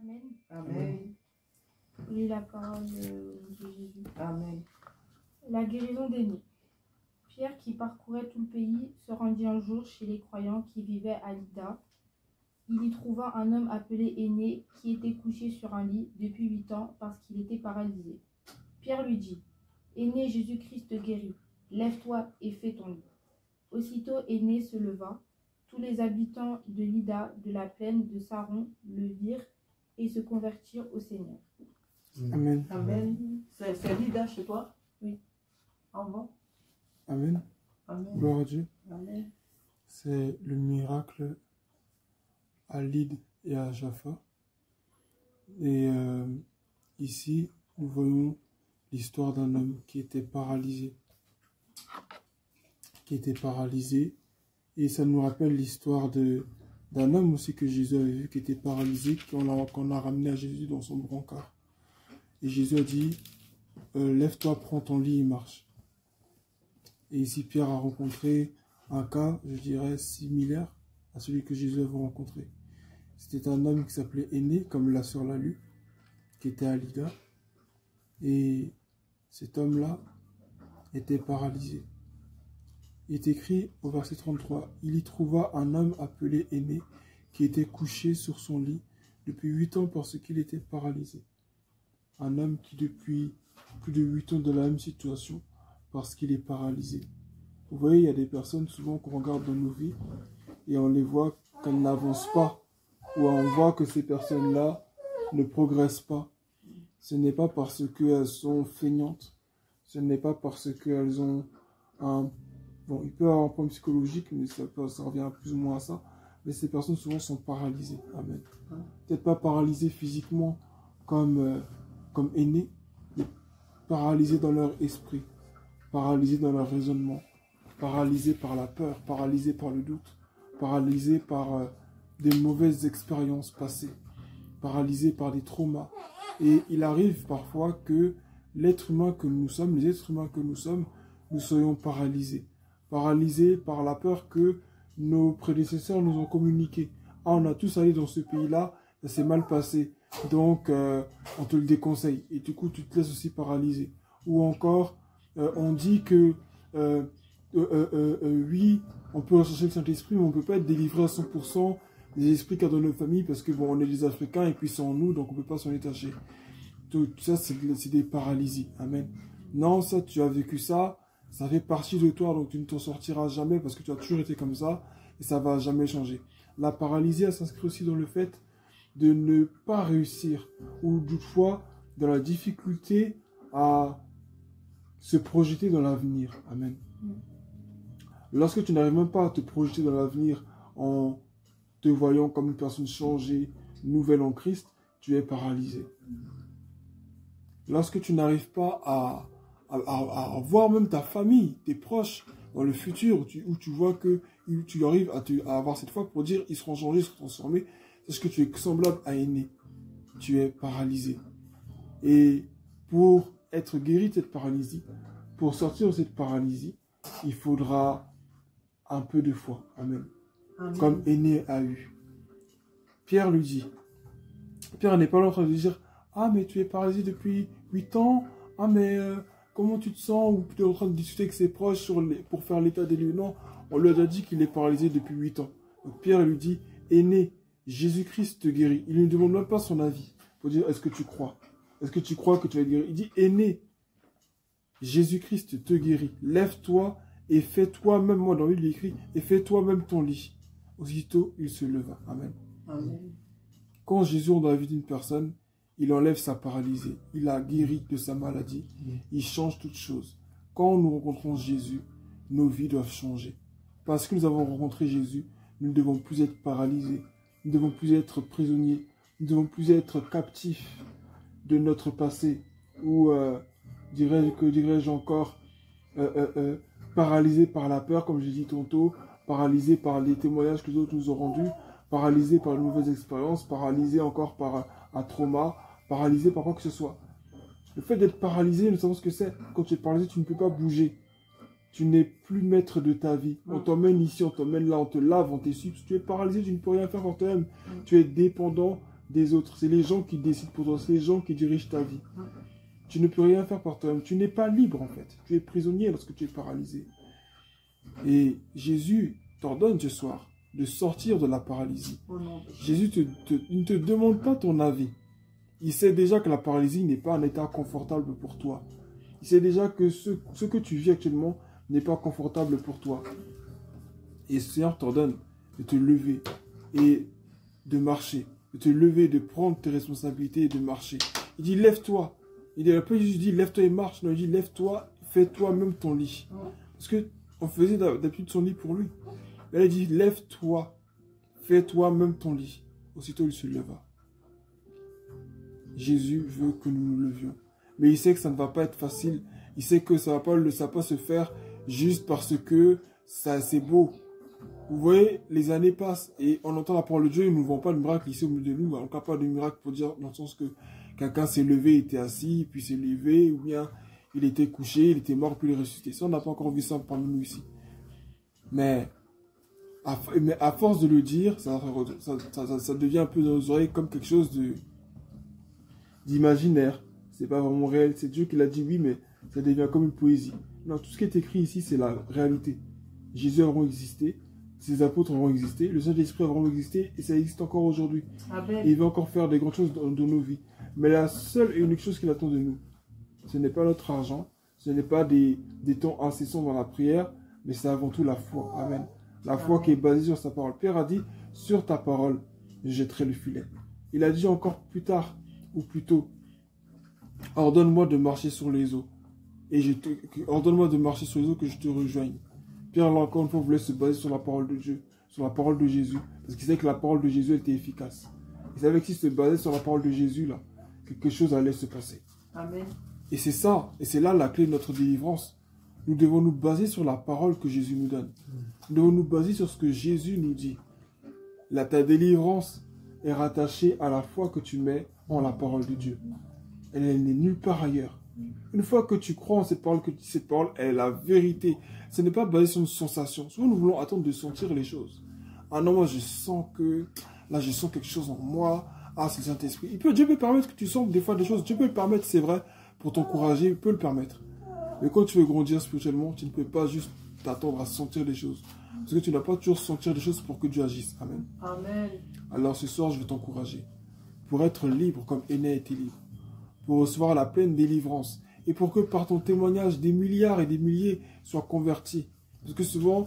Amen. Amen. Lis la parole de Jésus. Amen. La guérison d'Aîné. Pierre, qui parcourait tout le pays, se rendit un jour chez les croyants qui vivaient à Lydda. Il y trouva un homme appelé Aîné qui était couché sur un lit depuis 8 ans parce qu'il était paralysé. Pierre lui dit: Aîné, Jésus-Christ te guérit. Lève-toi et fais ton lit. Aussitôt Aîné se leva. Tous les habitants de Lydda, de la plaine de Saron, le virent et se convertirent au Seigneur. Amen. Amen. C'est Lydda chez toi? Oui. En bas? Amen. Amen. Gloire à Dieu. Amen. C'est le miracle à Lydde et à Jaffa. Et ici, nous voyons l'histoire d'un homme qui était paralysé. Et ça nous rappelle l'histoire d'un homme aussi que Jésus avait vu qui était paralysé, qu'on a ramené à Jésus dans son brancard. Et Jésus a dit, lève-toi, prends ton lit et marche. Et ici, Pierre a rencontré un cas, je dirais, similaire à celui que Jésus avait rencontré. C'était un homme qui s'appelait Aîné, comme la sœur l'a lu, qui était à Lydda. Et cet homme-là était paralysé. Il est écrit au verset 33, « Il y trouva un homme appelé Aîné, qui était couché sur son lit depuis 8 ans parce qu'il était paralysé. » Un homme qui depuis plus de 8 ans dans la même situation parce qu'il est paralysé. Vous voyez, il y a des personnes souvent qu'on regarde dans nos vies et on les voit qu'elles n'avancent pas, ou on voit que ces personnes-là ne progressent pas. Ce n'est pas parce qu'elles sont feignantes, ce n'est pas parce qu'elles ont un... Bon, il peut y avoir un point psychologique, mais ça revient plus ou moins à ça. Mais ces personnes souvent sont paralysées. Amen. Peut-être pas paralysées physiquement comme Aîné, mais paralysées dans leur esprit, paralysées dans leur raisonnement, paralysées par la peur, paralysées par le doute, paralysées par des mauvaises expériences passées, paralysées par des traumas. Et il arrive parfois que l'être humain que nous sommes, les êtres humains que nous sommes, nous soyons paralysés. Paralysés par la peur que nos prédécesseurs nous ont communiqué. Ah, on a tous allé dans ce pays-là, ça s'est mal passé, donc on te le déconseille. Et du coup, tu te laisses aussi paralyser. Ou encore, on dit que oui, on peut rechercher le Saint-Esprit, mais on ne peut pas être délivré à 100% des esprits qu'il y a dans nos familles, parce que bon, on est des Africains et puis c'est en nous, donc on ne peut pas s'en détacher. Tout ça, c'est des paralysies. Amen. Non, ça, tu as vécu ça. Ça fait partie de toi, donc tu ne t'en sortiras jamais parce que tu as toujours été comme ça et ça ne va jamais changer. La paralysie, elle s'inscrit aussi dans le fait de ne pas réussir ou toutefois dans la difficulté à se projeter dans l'avenir. Amen. Lorsque tu n'arrives même pas à te projeter dans l'avenir en te voyant comme une personne changée, nouvelle en Christ, tu es paralysé. Lorsque tu n'arrives pas à voir même ta famille, tes proches dans le futur, où tu vois que tu arrives à avoir cette foi pour dire ils seront changés, ils seront transformés, c'est ce que tu es semblable à Aîné. Tu es paralysé. Et pour être guéri de cette paralysie, pour sortir de cette paralysie, il faudra un peu de foi. Amen. Amen. Comme Aîné a eu. Pierre lui dit, Pierre n'est pas là en train de dire, ah mais tu es paralysé depuis 8 ans, ah mais... comment tu te sens? Ou tu es en train de discuter avec ses proches pour faire l'état des lieux. Non, on lui a déjà dit qu'il est paralysé depuis 8 ans. Donc Pierre lui dit, Aîné, Jésus-Christ te guérit. Il ne demande même pas son avis pour dire, est-ce que tu crois? Est-ce que tu crois que tu vas être guéri? Il dit, Aîné, Jésus-Christ te guérit. Lève-toi et fais-toi, même moi dans lui il écrit, et fais-toi même ton lit. Aussitôt, il se leva. Amen. Amen. Quand Jésus entre dans la vie d'une personne, il enlève sa paralysie. Il a guéri de sa maladie. Il change toutes choses. Quand nous rencontrons Jésus, nos vies doivent changer. Parce que nous avons rencontré Jésus, nous ne devons plus être paralysés. Nous ne devons plus être prisonniers. Nous ne devons plus être captifs de notre passé. Ou, dirais-je encore, paralysés par la peur, comme j'ai dit tantôt, paralysés par les témoignages que les autres nous ont rendus, paralysés par de mauvaises expériences, paralysés encore par un trauma, paralysé par quoi que ce soit. Le fait d'être paralysé, nous savons ce que c'est. Quand tu es paralysé, tu ne peux pas bouger. Tu n'es plus maître de ta vie. On t'emmène ici, on t'emmène là, on te lave, on t'essuie. Tu es paralysé, tu ne peux rien faire pour toi-même. Tu es dépendant des autres. C'est les gens qui décident pour toi. C'est les gens qui dirigent ta vie. Tu ne peux rien faire par toi-même. Tu n'es pas libre en fait. Tu es prisonnier lorsque tu es paralysé. Et Jésus t'ordonne ce soir de sortir de la paralysie. Jésus il ne te demande pas ton avis. Il sait déjà que la paralysie n'est pas un état confortable pour toi. Il sait déjà que ce que tu vis actuellement n'est pas confortable pour toi. Et le Seigneur t'ordonne de te lever et de marcher. De te lever, de prendre tes responsabilités et de marcher. Il dit lève-toi. Il n'a pas juste dit lève-toi et marche. Non, il dit lève-toi, fais-toi même ton lit. Parce qu'on faisait d'habitude son lit pour lui. Elle a dit lève-toi, fais-toi même ton lit. Aussitôt il se leva. Jésus veut que nous nous levions. Mais il sait que ça ne va pas être facile. Il sait que ça va pas se faire juste parce que c'est beau. Vous voyez, les années passent et on entend la parole de Dieu, il ne nous vend pas de miracle ici au milieu de nous. On n'a pas de miracle pour dire dans le sens que quelqu'un s'est levé, il était assis, puis s'est levé, ou bien il était couché, il était mort, puis il est ressuscité. Ça, on n'a pas encore vu ça parmi nous ici. Mais à force de le dire, ça devient un peu dans nos oreilles comme quelque chose d'imaginaire. C'est pas vraiment réel. C'est Dieu qui l'a dit, oui, mais ça devient comme une poésie. Non, tout ce qui est écrit ici, c'est la réalité. Jésus aura existé, ses apôtres auront existé, le Saint-Esprit aura existé, et ça existe encore aujourd'hui. Et il va encore faire des grandes choses dans nos vies. Mais la seule et unique chose qu'il attend de nous, ce n'est pas notre argent, ce n'est pas des temps incessants dans la prière, mais c'est avant tout la foi. Amen. La foi qui est basée sur sa parole. Pierre a dit, sur ta parole, je jetterai le filet. Il a dit encore plus tard, ou plus tôt, ordonne-moi de marcher sur les eaux. Et ordonne-moi de marcher sur les eaux que je te rejoigne. Pierre, là encore une fois, voulait se baser sur la parole de Dieu, sur la parole de Jésus. Parce qu'il savait que la parole de Jésus était efficace. Il savait que s'il se basait sur la parole de Jésus, là, quelque chose allait se passer. Amen. Et c'est ça, et c'est là la clé de notre délivrance. Nous devons nous baser sur la parole que Jésus nous donne. Nous devons nous baser sur ce que Jésus nous dit. Ta délivrance est rattachée à la foi que tu mets en la parole de Dieu. Elle n'est nulle part ailleurs. Une fois que tu crois en cette parole, que cette parole est la vérité, ce n'est pas basé sur une sensation. Souvent, nous voulons attendre de sentir les choses. Ah non, moi, je sens que... Là, je sens quelque chose en moi. Ah, c'est le Saint-Esprit. Dieu peut permettre que tu sens des fois des choses. Dieu peut le permettre, c'est vrai, pour t'encourager. Il peut le permettre. Mais quand tu veux grandir spirituellement, tu ne peux pas juste t'attendre à sentir des choses. Parce que tu n'as pas toujours sentir des choses pour que Dieu agisse. Amen. Amen. Alors, ce soir, je veux t'encourager. Pour être libre comme Aîné était libre. Pour recevoir la pleine délivrance. Et pour que par ton témoignage, des milliards et des milliers soient convertis. Parce que souvent,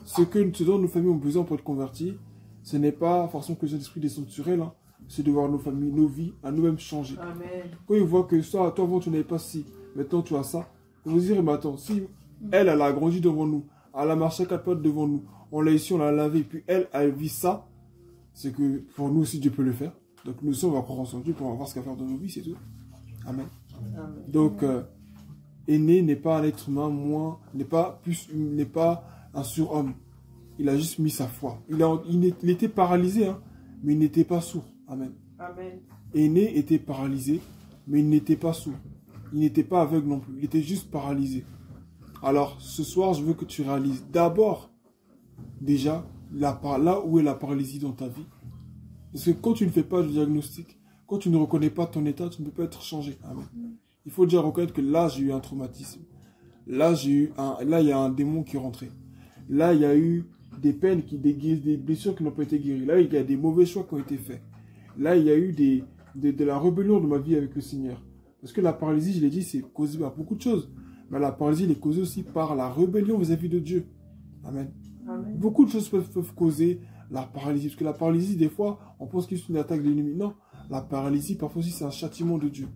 ce dont nos familles ont besoin pour être convertis, ce n'est pas forcément que le Saint-Esprit descende sur elles, hein. C'est de voir nos familles, nos vies, à nous-mêmes changer. Amen. Quand ils voient que toi avant tu n'avais pas ci, maintenant tu as ça, ils vont se dire, mais attends, si elle a grandi devant nous, elle a marché à 4 pattes devant nous, on l'a ici, on l'a lavé, puis elle vit ça, c'est que pour nous aussi Dieu peut le faire. Donc nous aussi on va croire en son Dieu pour voir ce qu'il va faire dans nos vies, c'est tout. Amen. Amen. Donc, Aîné n'est pas un être humain moins, n'est pas un surhomme. Il a juste mis sa foi. Il était paralysé, hein, mais il n'était pas sourd. Amen. Amen. Aîné était paralysé, mais il n'était pas sourd. Il n'était pas aveugle non plus. Il était juste paralysé. Alors, ce soir, je veux que tu réalises d'abord, déjà, là où est la paralysie dans ta vie. Parce que quand tu ne fais pas de diagnostic, quand tu ne reconnais pas ton état, tu ne peux pas être changé. Amen. Il faut déjà reconnaître que là, j'ai eu un traumatisme. Là, il y a un démon qui est rentré. Là, il y a eu des peines, des blessures qui n'ont pas été guéries. Là, il y a des mauvais choix qui ont été faits. Là, il y a eu de la rébellion de ma vie avec le Seigneur. Parce que la paralysie, je l'ai dit, c'est causé par beaucoup de choses. Mais la paralysie, elle est causée aussi par la rébellion vis-à-vis de Dieu. Amen. Amen. Beaucoup de choses peuvent causer la paralysie. Parce que la paralysie, des fois, on pense que c'est une attaque de l'ennemi. Non. La paralysie, parfois aussi, c'est un châtiment de Dieu.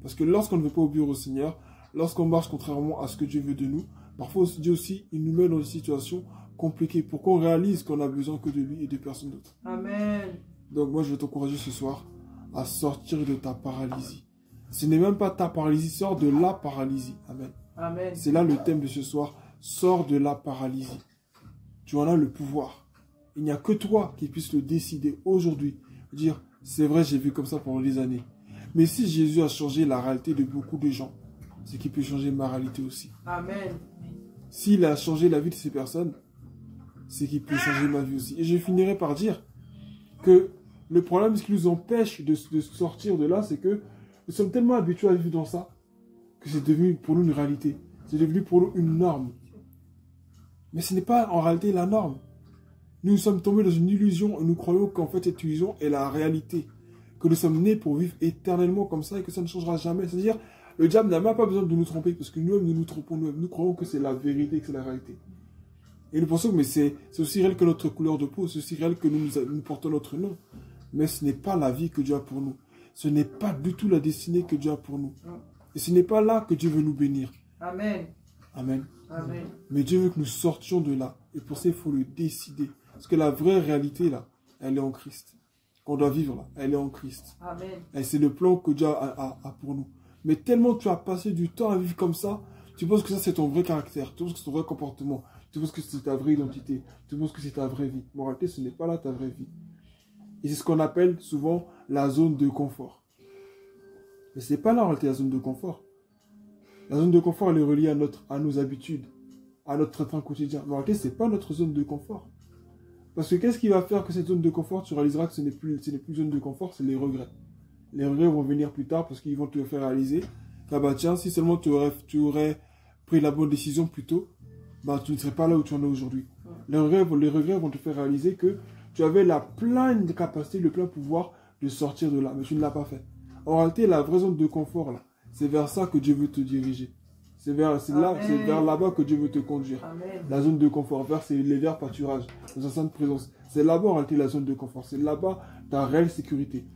Parce que lorsqu'on ne veut pas obéir au Seigneur, lorsqu'on marche contrairement à ce que Dieu veut de nous, parfois Dieu aussi, il nous met dans des situations compliquées pour qu'on réalise qu'on a besoin que de lui et de personne d'autre. Amen. Donc moi, je vais t'encourager ce soir à sortir de ta paralysie. Ce n'est même pas ta paralysie, sors de la paralysie. Amen. Amen. C'est là le thème de ce soir. Sors de la paralysie. Tu en as le pouvoir. Il n'y a que toi qui puisses le décider aujourd'hui. Dire, c'est vrai, j'ai vu comme ça pendant des années. Mais si Jésus a changé la réalité de beaucoup de gens, c'est qu'il peut changer ma réalité aussi. Amen. S'il a changé la vie de ces personnes, c'est qu'il peut changer ma vie aussi. Et je finirai par dire que Le problème, ce qui nous empêche de sortir de là, c'est que nous sommes tellement habitués à vivre dans ça que c'est devenu pour nous une réalité. C'est devenu pour nous une norme. Mais ce n'est pas en réalité la norme. Nous sommes tombés dans une illusion et nous croyons qu'en fait cette illusion est la réalité. Que nous sommes nés pour vivre éternellement comme ça et que ça ne changera jamais. C'est-à-dire, le diable n'a même pas besoin de nous tromper parce que nous-mêmes nous nous trompons nous-mêmes. Nous croyons que c'est la vérité, que c'est la réalité. Et nous pensons que c'est aussi réel que notre couleur de peau, c'est aussi réel que nous portons notre nom. Mais ce n'est pas la vie que Dieu a pour nous. Ce n'est pas du tout la destinée que Dieu a pour nous. Et ce n'est pas là que Dieu veut nous bénir. Amen. Amen. Amen. Mais Dieu veut que nous sortions de là. Et pour ça, il faut le décider. Parce que la vraie réalité, là, elle est en Christ. Qu'on doit vivre, là, elle est en Christ. Amen. Et c'est le plan que Dieu a pour nous. Mais tellement tu as passé du temps à vivre comme ça, tu penses que ça, c'est ton vrai caractère. Tu penses que c'est ton vrai comportement. Tu penses que c'est ta vraie identité. Tu penses que c'est ta vraie vie. Mais en réalité, ce n'est pas là ta vraie vie. Et c'est ce qu'on appelle souvent la zone de confort. Mais ce n'est pas là en réalité la zone de confort. La zone de confort, elle est reliée à nos habitudes, à notre train quotidien. Mais en réalité, ce n'est pas notre zone de confort. Parce que qu'est-ce qui va faire que cette zone de confort, tu réaliseras que ce n'est plus une zone de confort, c'est les regrets. Les regrets vont venir plus tard parce qu'ils vont te faire réaliser que, bah tiens, si seulement tu aurais pris la bonne décision plus tôt, bah tu ne serais pas là où tu en es aujourd'hui. Les regrets vont te faire réaliser que tu avais la pleine capacité, le plein pouvoir de sortir de là, mais tu ne l'as pas fait. En réalité, la vraie zone de confort, là, c'est vers ça que Dieu veut te diriger. C'est vers là-bas que Dieu veut te conduire. Amen. La zone de confort, vers les verts pâturages, dans sa sainte présence. C'est là-bas en réalité la zone de confort. C'est là-bas ta réelle sécurité.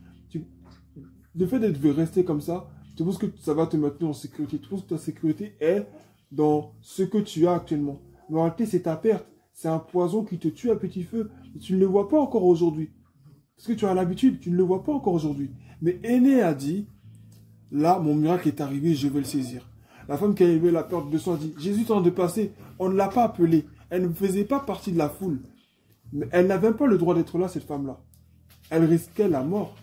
Le fait de rester comme ça, tu penses que ça va te maintenir en sécurité. Tu penses que ta sécurité est dans ce que tu as actuellement. Mais en réalité, c'est ta perte. C'est un poison qui te tue à petit feu. Et tu ne le vois pas encore aujourd'hui. Parce que tu as l'habitude, tu ne le vois pas encore aujourd'hui. Mais Aîné a dit, là, mon miracle est arrivé, je vais le saisir. La femme qui a élevé la perte de sang a dit, Jésus est en train de passer. On ne l'a pas appelée. Elle ne faisait pas partie de la foule. Mais elle n'avait pas le droit d'être là, cette femme-là. Elle risquait la mort.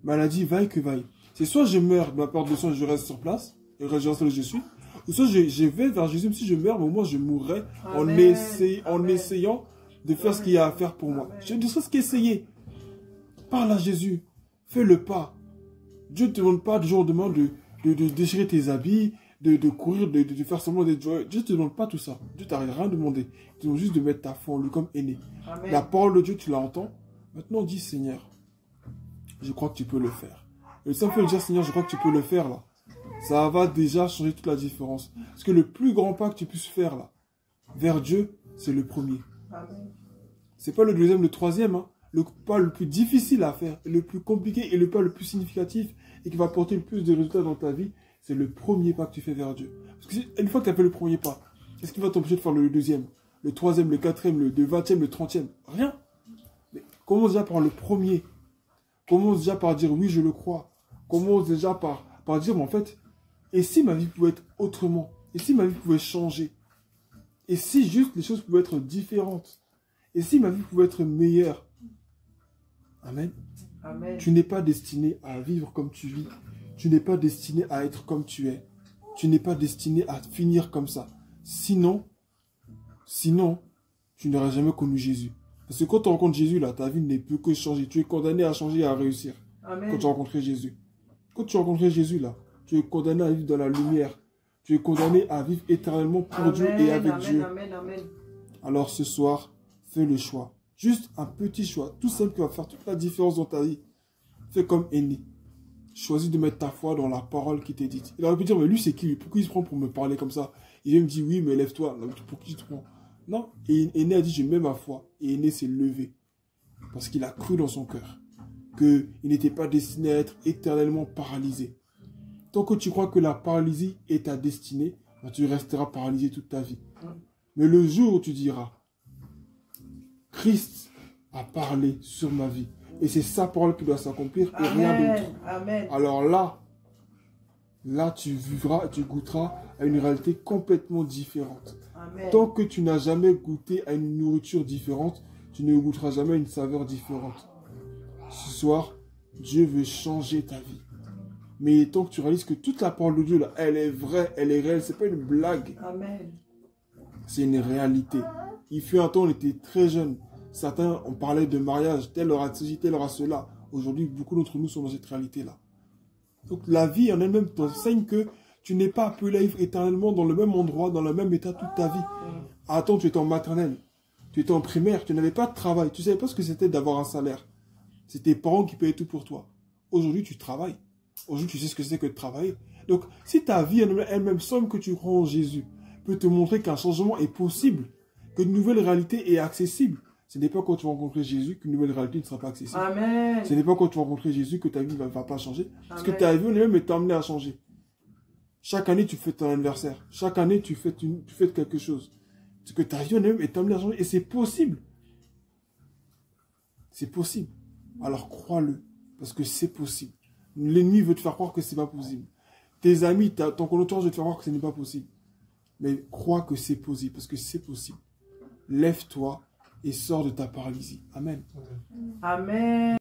Mais elle a dit, vaille que vaille. C'est soit je meurs de ma perte de sang et je reste sur place, et je reste là où je suis, ou soit je vais vers Jésus, même si je meurs, mais au moins je mourrai en essayant de faire ce qu'il y a à faire pour moi. Je ne serais-ce qu'essayer. Parle à Jésus. Fais le pas. Dieu ne te demande pas du jour au lendemain de déchirer tes habits, de courir, de faire semblant d'être joyeux. Dieu ne te demande pas tout ça. Dieu t'a rien demandé. Il te demande juste de mettre ta foi en lui comme Aîné. Amen. La parole de Dieu, tu l'entends. Maintenant, dis Seigneur, je crois que tu peux le faire. Et le simple fait de dire Seigneur, je crois que tu peux le faire là. Ça va déjà changer toute la différence. Parce que le plus grand pas que tu puisses faire là, vers Dieu, c'est le premier. C'est pas le deuxième, le troisième. Hein. Le pas le plus difficile à faire, le plus compliqué et le pas le plus significatif et qui va apporter le plus de résultats dans ta vie, c'est le premier pas que tu fais vers Dieu. Parce que une fois que tu as fait le premier pas, qu'est-ce qui va t'empêcher de faire le deuxième, le troisième, le quatrième, le 20e, le 30e? Rien. Mais commence déjà par le premier. Commence déjà par dire oui, je le crois. Commence déjà par dire, mais en fait, et si ma vie pouvait être autrement? Et si ma vie pouvait changer? Et si juste les choses pouvaient être différentes? Et si ma vie pouvait être meilleure? Amen. Amen. Tu n'es pas destiné à vivre comme tu vis. Tu n'es pas destiné à être comme tu es. Tu n'es pas destiné à finir comme ça. Sinon, tu n'auras jamais connu Jésus. Parce que quand tu rencontres Jésus, là, ta vie ne peut que changer. Tu es condamné à changer et à réussir. Amen. Quand tu rencontres Jésus. Quand tu rencontres Jésus, là, tu es condamné à vivre dans la lumière. Tu es condamné à vivre éternellement pour Amen. Dieu et avec Amen. Dieu. Amen. Amen. Alors ce soir, fais le choix. Juste un petit choix, tout simple qui va faire toute la différence dans ta vie. Fais comme Aîné. Choisis de mettre ta foi dans la parole qui t'est dite. Il aurait pu dire, mais lui c'est qui lui? Pourquoi il se prend pour me parler comme ça? Il vient me dire, oui, mais lève-toi. Pour qui tu te prends? Non. Et Aîné a dit, je mets ma foi. Et Aîné s'est levé. Parce qu'il a cru dans son cœur qu'il n'était pas destiné à être éternellement paralysé. Tant que tu crois que la paralysie est ta destinée, ben tu resteras paralysé toute ta vie. Mais le jour où tu diras, Christ a parlé sur ma vie. Et c'est sa parole qui doit s'accomplir et rien d'autre. Amen. Alors là, tu vivras et tu goûteras à une réalité complètement différente. Amen. Tant que tu n'as jamais goûté à une nourriture différente, tu ne goûteras jamais à une saveur différente. Ce soir, Dieu veut changer ta vie. Mais tant que tu réalises que toute la parole de Dieu, là, elle est vraie, elle est réelle, c'est pas une blague. Amen. C'est une réalité. Il fut un temps, on était très jeunes. Certains, on parlait de mariage, tel aura ceci, tel aura cela. Aujourd'hui, beaucoup d'entre nous sont dans cette réalité-là. Donc la vie en elle-même t'enseigne que tu n'es pas appelé à vivre éternellement dans le même endroit, dans le même état toute ta vie. Attends, tu étais en maternelle, tu étais en primaire, tu n'avais pas de travail, tu ne savais pas ce que c'était d'avoir un salaire. C'est tes parents qui payaient tout pour toi. Aujourd'hui, tu travailles. Aujourd'hui, tu sais ce que c'est que de travailler. Donc, si ta vie elle-même, sans même que tu crois en Jésus, peut te montrer qu'un changement est possible, que une nouvelle réalité est accessible, ce n'est pas quand tu vas rencontrer Jésus qu'une nouvelle réalité ne sera pas accessible. Amen. Ce n'est pas quand tu vas rencontrer Jésus que ta vie ne va pas changer. Parce que Amen. ta vie elle-même est amenée à changer. Chaque année, tu fais ton anniversaire. Chaque année, tu fais quelque chose. Parce que ta vie elle-même est amenée à changer. Et c'est possible. C'est possible. Alors crois-le. Parce que c'est possible. L'ennemi veut te faire croire que c'est pas possible. Tes amis, ton entourage veut te faire croire que ce n'est pas possible. Mais crois que c'est possible. Parce que c'est possible. Lève-toi et sors de ta paralysie. Amen. Amen.